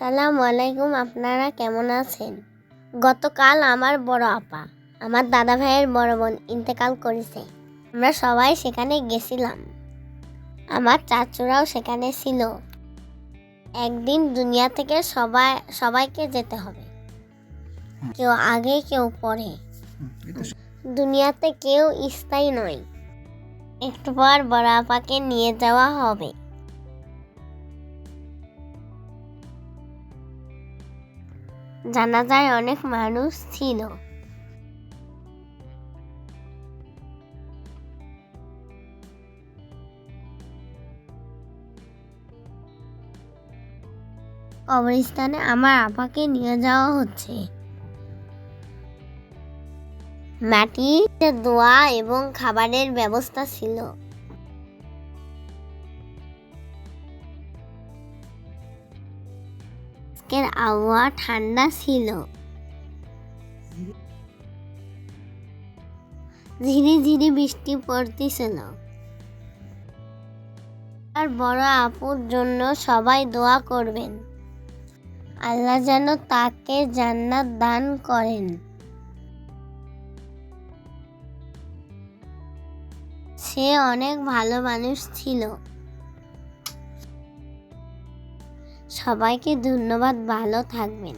আসসালামু আলাইকুম। আপনারা কেমন আছেন? গতকাল আমার বড় আপা আমার দাদা ভাইয়ের বড় বোন ইন্তেকাল করেছে। আমরা সবাই সেখানে গেছিলাম। আমার চাচুরাও সেখানে ছিল। একদিন দুনিয়া থেকে সবাইকে যেতে হবে, কেউ আগে কেউ পরে। দুনিয়াতে কেউ স্থায়ী নয়। একটু পর বড় আপাকে নিয়ে যাওয়া হবে। জানাজায় অনেক মানুষ ছিল। কবরস্থানে আমার আপাকে নিয়ে যাওয়া হচ্ছে। মাটিতে দোয়া এবং খাবারের ব্যবস্থা ছিল। আজকের আবহাওয়া ঠান্ডা ছিল। ধীরে ধীরে বৃষ্টি পড়তেছিল। আর বড় আপুর জন্য সবাই দোয়া করবেন, আল্লাহ যেন তাকে জান্নাত দান করেন। সে অনেক ভালো মানুষ ছিল। সবাইকে ধন্যবাদ। ভালো থাকবেন।